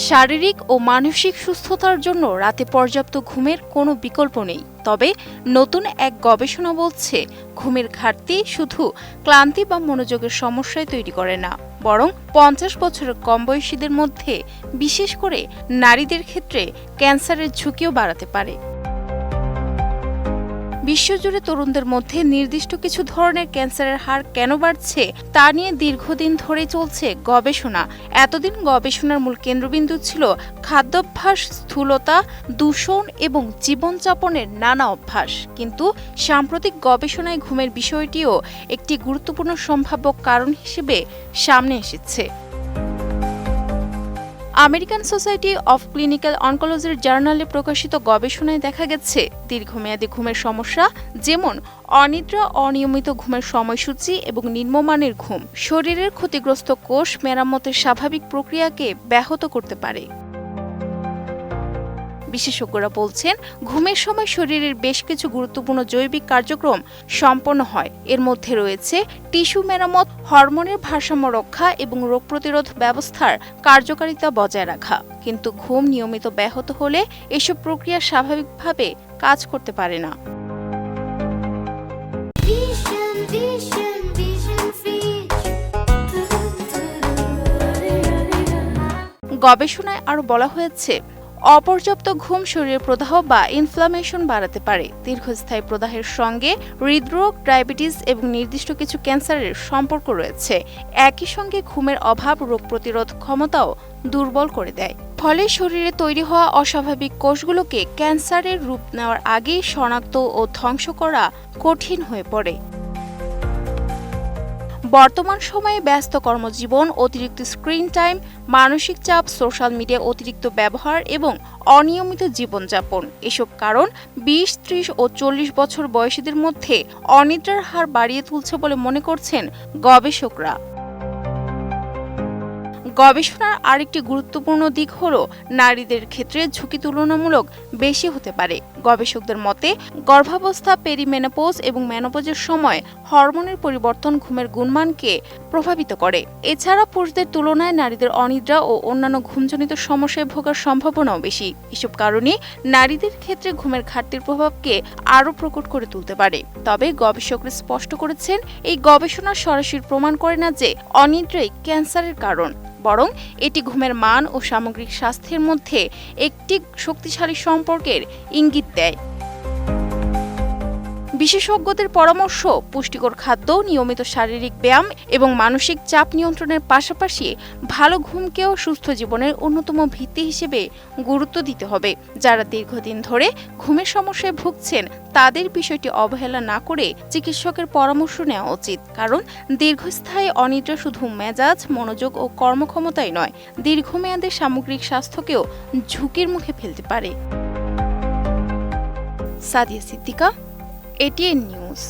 শারীরিক ও মানসিক সুস্থতার জন্য রাতে পর্যাপ্ত ঘুমের কোনো বিকল্প নেই। তবে নতুন এক গবেষণা বলছে, ঘুমের ঘাটতি শুধু ক্লান্তি বা মনোযোগের সমস্যাই তৈরি করে না, বরং ৫০ বছরের কম বয়সীদের মধ্যে, বিশেষ করে নারীদের ক্ষেত্রে ক্যান্সারের ঝুঁকিও বাড়াতে পারে। বিশ্বজুড়ে তরুণদের মধ্যে নির্দিষ্ট কিছু ধরনের ক্যান্সারের হার কেন বাড়ছে তা নিয়ে দীর্ঘদিন ধরে চলছে গবেষণা। এতদিন গবেষণার মূল কেন্দ্রবিন্দু ছিল খাদ্যাভ্যাস, স্থূলতা, দূষণ এবং জীবনযাপনের নানা অভ্যাস। কিন্তু সাম্প্রতিক গবেষণায় ঘুমের বিষয়টিও একটি গুরুত্বপূর্ণ সম্ভাব্য কারণ হিসেবে সামনে এসেছে। আমেরিকান সোসাইটি অফ ক্লিনিক্যাল অনকোলজির জার্নালে প্রকাশিত গবেষণায় দেখা গেছে, দীর্ঘমেয়াদী ঘুমের সমস্যা যেমন অনিদ্রা, অনিয়মিত ঘুমের সময়সূচি এবং নিম্নমানের ঘুম শরীরের ক্ষতিগ্রস্ত কোষ মেরামতের স্বাভাবিক প্রক্রিয়াকে ব্যাহত করতে পারে। বিশেষজ্ঞরা বলছেন, ঘুমের সময় শরীরের বেশ কিছু গুরুত্বপূর্ণ জৈবিক কার্যক্রম সম্পন্ন হয়। এর মধ্যে রয়েছে টিস্যু মেরামত, হরমোনের ভারসাম্য রক্ষা এবং রোগ প্রতিরোধ ব্যবস্থার কার্যকারিতা বজায় রাখা। কিন্তু ঘুম নিয়মিত ব্যাহত হলে এসব প্রক্রিয়া স্বাভাবিকভাবে কাজ করতে পারে না। গবেষণায় আরও বলা হয়েছে, অপর্যাপ্ত ঘুম শরীরের প্রদাহ বা ইনফ্লামেশন বাড়াতে পারে। দীর্ঘস্থায়ী প্রদাহের সঙ্গে হৃদরোগ, ডায়াবেটিস এবং নির্দিষ্ট কিছু ক্যান্সারের সম্পর্ক রয়েছে। একই সঙ্গে ঘুমের অভাব রোগ প্রতিরোধ ক্ষমতাও দুর্বল করে দেয়। ফলে শরীরে তৈরি হওয়া অস্বাভাবিক কোষগুলোকে ক্যান্সারের রূপ নেওয়ার আগেই শনাক্ত ও ধ্বংস করা কঠিন হয়ে পড়ে। বর্তমান সময়ে ব্যস্ত কর্মজীবন, অতিরিক্ত স্ক্রিন টাইম, মানসিক চাপ, সোশ্যাল মিডিয়া অতিরিক্ত ব্যবহার এবং অনিয়মিত জীবনযাপন এসব কারণ ২০, ৩০ ও ৪০ বছর বয়সীদের মধ্যে অনিদ্রার হার বাড়িয়ে তুলছে বলে মনে করছেন গবেষকরা। গবেষণার আরেকটি গুরুত্বপূর্ণ দিক হল, নারীদের ক্ষেত্রে ঝুঁকি তুলনামূলক বেশি হতে পারে। গবেষকদের মতে, গর্ভাবস্থা, পেরিমেনোপজ এবং মেনোপজের সময় হরমোনের পরিবর্তন ঘুমের গুণমানকে প্রভাবিত করে। এছাড়া পুরুষদের তুলনায় নারীদের অনিদ্রা ও অন্যান্য ঘুমজনিত সমস্যায় ভোগার সম্ভাবনাও বেশি। এসব কারণে নারীদের ক্ষেত্রে ঘুমের ঘাটতির প্রভাবকে আরও প্রকট করে তুলতে পারে। তবে গবেষকরা স্পষ্ট করেছেন, এই গবেষণা সরাসরি প্রমাণ করে না যে অনিদ্রাই ক্যান্সারের কারণ, বরং এটি ঘুমের মান ও সামগ্রিক স্বাস্থ্যের মধ্যে একটি শক্তিশালী সম্পর্কের ইঙ্গিত দেয়। বিশেষজ্ঞদের পরামর্শ, পুষ্টিকর খাদ্য, নিয়মিত শারীরিক ব্যায়াম এবং মানসিক চাপ নিয়ন্ত্রণের পাশাপাশি ভালো ঘুমকেও সুস্থ জীবনের অন্যতম ভিত্তি হিসেবে গুরুত্ব দিতে হবে। যারা দীর্ঘদিন ধরে ঘুমের সমস্যায় ভুগছেন, তাদের বিষয়টি অবহেলা না করে চিকিৎসকের পরামর্শ নেওয়া উচিত। কারণ দীর্ঘস্থায়ী অনিদ্রা শুধু মেজাজ, মনোযোগ ও কর্মক্ষমতাই নয়, দীর্ঘমেয়াদে সামগ্রিক স্বাস্থ্যকেও ঝুঁকির মুখে ফেলতে পারে। Sadia Siddika, ATN news.